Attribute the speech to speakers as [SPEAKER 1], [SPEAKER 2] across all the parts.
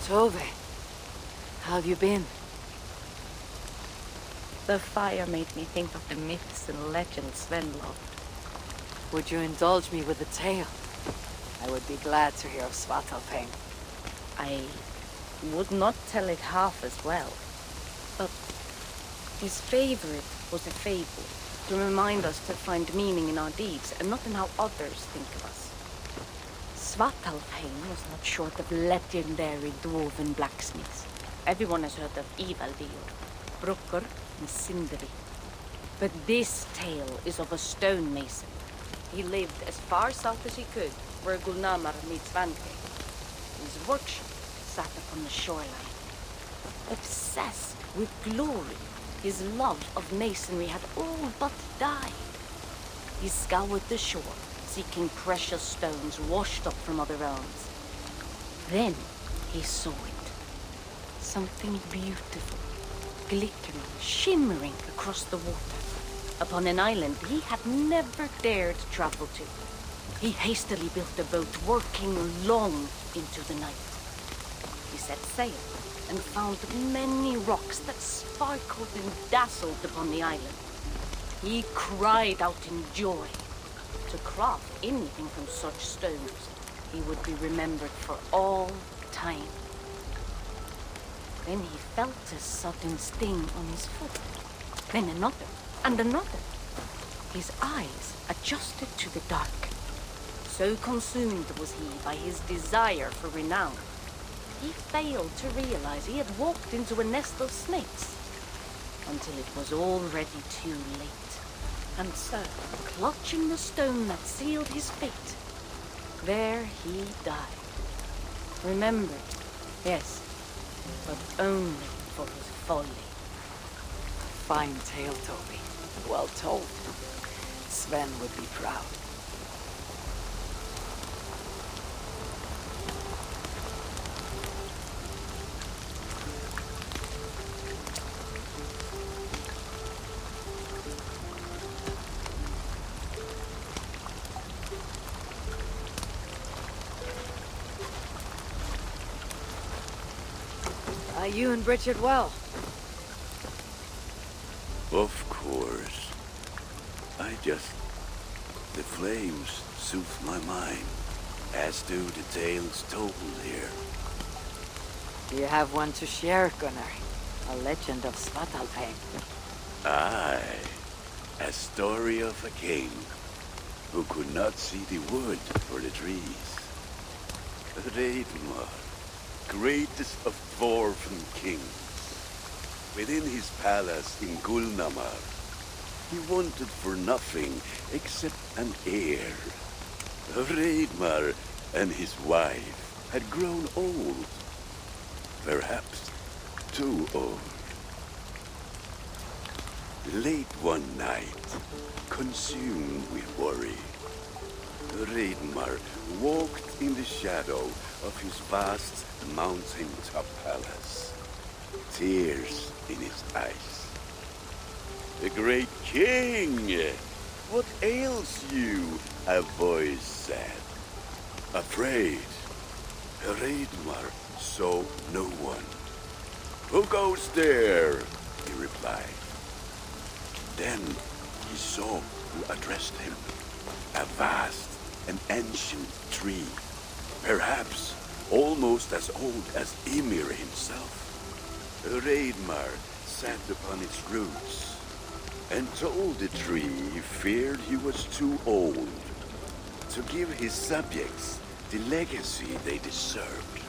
[SPEAKER 1] Tove, how have you been?
[SPEAKER 2] The fire made me think of the myths and legends Sven loved.
[SPEAKER 1] Would you indulge me with a tale? I would be glad to hear of Svartalfheim.
[SPEAKER 2] I would not tell it half as well, but his favorite was a fable, to remind us to find meaning in our deeds and not in how others think of us. Svartalfheim was not short of legendary dwarven blacksmiths. Everyone has heard of Ivaldir, Brukker, and Sindri. But this tale is of a stonemason. He lived as far south as he could, where Gulnamar meets Vankey. His workshop sat upon the shoreline. Obsessed with glory, his love of masonry had all but died. He scoured the shore, seeking precious stones washed up from other realms. Then he saw it. Something beautiful, glittering, shimmering across the water, upon an island he had never dared travel to. He hastily built a boat, working long into the night. He set sail and found many rocks that sparkled and dazzled upon the island. He cried out in joy. To craft anything from such stones, he would be remembered for all time. Then he felt a sudden sting on his foot. Then another, and another. His eyes adjusted to the dark. So consumed was he by his desire for renown, he failed to realize he had walked into a nest of snakes, until it was already too late. And so, clutching the stone that sealed his fate, there he died. Remembered, yes, but only for his folly.
[SPEAKER 1] Fine tale, Toby. Well told. Sven would be proud. You and Bridget well?
[SPEAKER 3] Of course. The flames soothe my mind, as do the tales told here.
[SPEAKER 1] Do you have one to share, Gunnar? A legend of Svartalfheim.
[SPEAKER 3] Aye, a story of a king who could not see the wood for the trees. Reidmar, greatest of dwarven kings. Within his palace in Gulnamar, he wanted for nothing except an heir. Reidmar and his wife had grown old. Perhaps too old. Late one night, consumed with worry, Reidmar walked in the shadow of his vast mountain-top palace, tears in his eyes. "The great king! What ails you?" a voice said. Afraid, Reidmar saw no one. "Who goes there?" he replied. Then he saw who addressed him. A vast and ancient tree, perhaps almost as old as Ymir himself. Reidmar sat upon its roots and told the tree he feared he was too old to give his subjects the legacy they deserved.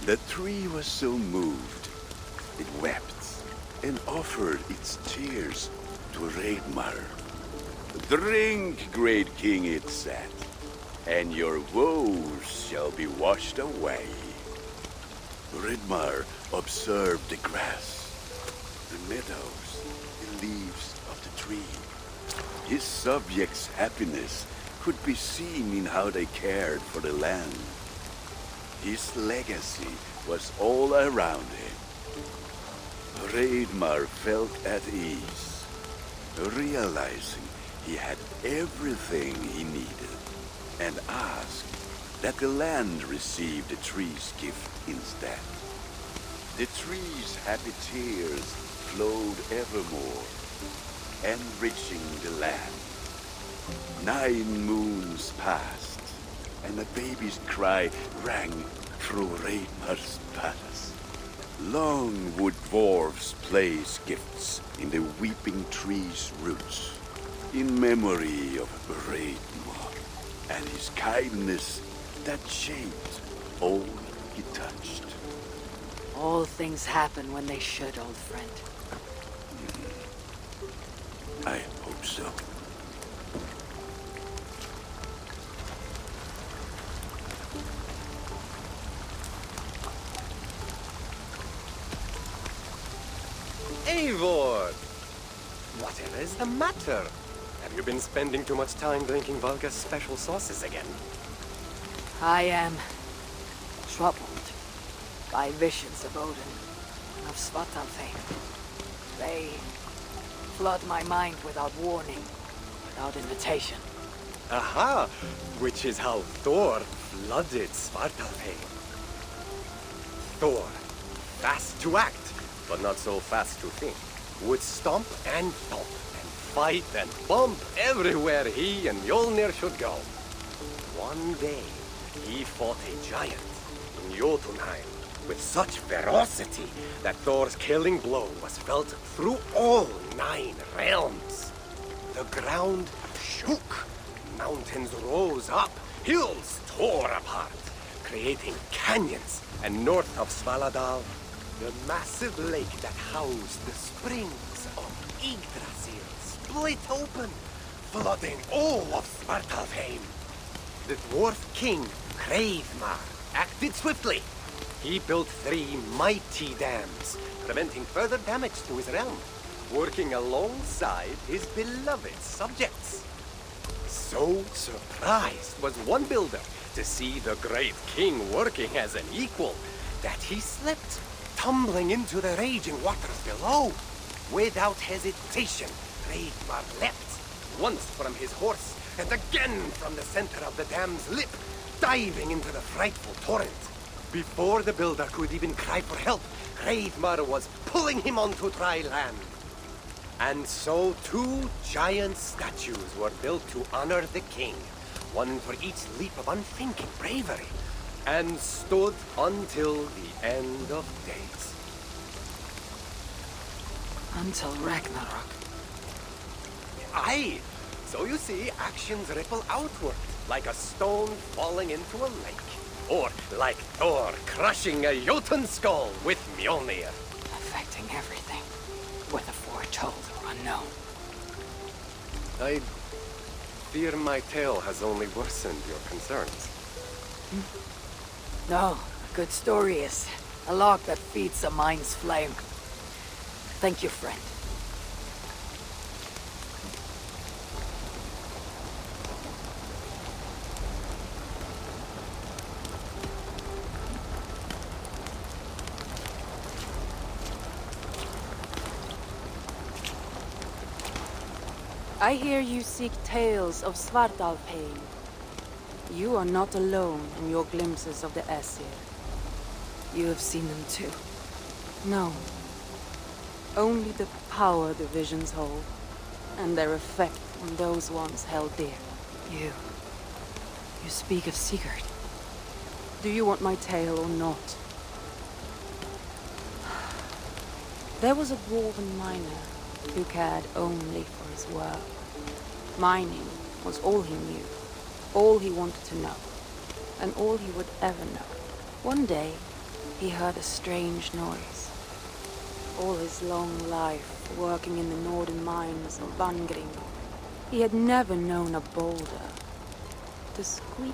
[SPEAKER 3] The tree was so moved, it wept and offered its tears to Reidmar. "Drink, great king," it said, "and your woes shall be washed away." Reidmar observed the grass, the meadows, the leaves of the tree. His subjects' happiness could be seen in how they cared for the land. His legacy was all around him. Reidmar felt at ease, realizing he had everything he needed, and asked that the land receive the tree's gift instead. The trees' happy tears flowed evermore, enriching the land. 9 moons passed, and a baby's cry rang through Reidmar's palace. Long would dwarves place gifts in the weeping tree's roots, in memory of Reidmar and his kindness that shaped all he touched.
[SPEAKER 1] All things happen when they should, old friend.
[SPEAKER 3] I hope so.
[SPEAKER 4] Eivor! Whatever is the matter? Have you been spending too much time drinking Valka's special sauces again?
[SPEAKER 1] I am troubled by visions of Odin, of Svartalfheim. They flood my mind without warning, without invitation.
[SPEAKER 4] Aha! Which is how Thor flooded Svartalfheim. Thor, fast to act, but not so fast to think, would stomp and thump and fight and bump everywhere he and Mjolnir should go. One day, he fought a giant in Jotunheim with such ferocity that Thor's killing blow was felt through all 9 realms. The ground shook, mountains rose up, hills tore apart, creating canyons, and north of Svaladal, the massive lake that housed the springs of Yggdrasil split open, flooding all of Svartalfheim. The dwarf king, Hreidmar, acted swiftly. He built 3 mighty dams, preventing further damage to his realm, working alongside his beloved subjects. So surprised was one builder to see the great king working as an equal that he slipped, tumbling into the raging waters below. Without hesitation, Hreidmar leapt, once from his horse and again from the center of the dam's lip, diving into the frightful torrent. Before the builder could even cry for help, Hreidmar was pulling him onto dry land. And so 2 giant statues were built to honor the king, one for each leap of unthinking bravery, and stood until the end of days.
[SPEAKER 1] Until Ragnarok.
[SPEAKER 4] Aye! So you see, actions ripple outward, like a stone falling into a lake. Or like Thor crushing a Jotun skull with Mjolnir.
[SPEAKER 1] Affecting everything, whether foretold or unknown.
[SPEAKER 4] I fear my tale has only worsened your concerns.
[SPEAKER 1] No, a good story is a log that feeds a mind's flame. Thank you, friend.
[SPEAKER 2] I hear you seek tales of Svartalfheim. You are not alone in your glimpses of the Aesir.
[SPEAKER 1] You have seen them too.
[SPEAKER 2] No. Only the power the visions hold, and their effect on those once held dear.
[SPEAKER 1] You speak of Sigurd.
[SPEAKER 2] Do you want my tale or not? There was a dwarven miner who cared only for his work. Mining was all he knew, all he wanted to know, and all he would ever know. One day, he heard a strange noise. All his long life, working in the northern mines of Vangring, he had never known a boulder to squeak.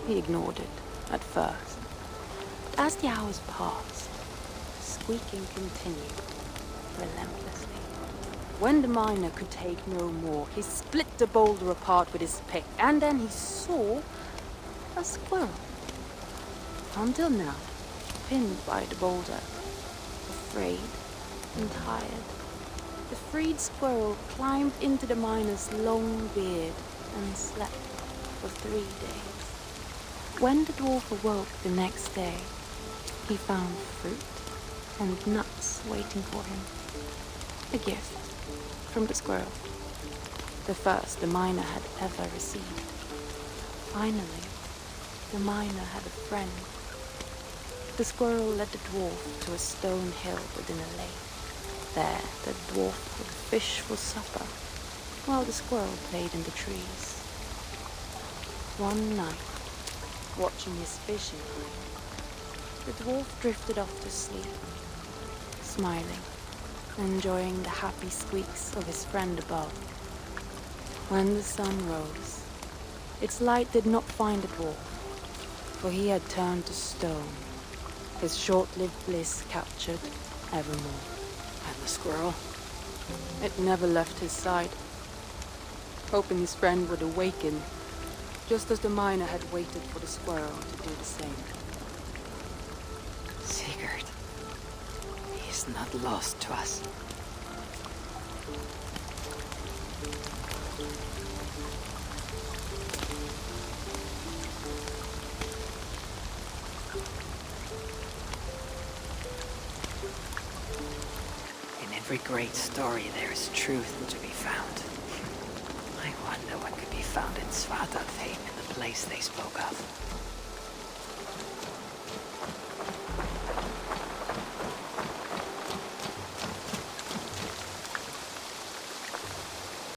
[SPEAKER 2] He ignored it at first. As the hours passed, squeaking continued relentlessly. When the miner could take no more, he split the boulder apart with his pick, and then he saw a squirrel. Until now, pinned by the boulder, afraid and tired, the freed squirrel climbed into the miner's long beard and slept for 3 days. When the dwarf awoke the next day, he found fruit and nuts waiting for him. A gift from the squirrel. The first the miner had ever received. Finally, the miner had a friend. The squirrel led the dwarf to a stone hill within a lake. There, the dwarf would fish for supper, while the squirrel played in the trees. One night, watching his fishing line, the dwarf drifted off to sleep, smiling, enjoying the happy squeaks of his friend above. When the sun rose, its light did not find the dwarf, for he had turned to stone, his short-lived bliss captured evermore. And the squirrel? It never left his side, hoping his friend would awaken, just as the miner had waited for the squirrel to do the same.
[SPEAKER 1] Sigurd. He is not lost to us. In every great story there is truth to be found. I wonder what could be found in Svartalfheim in the place they spoke of.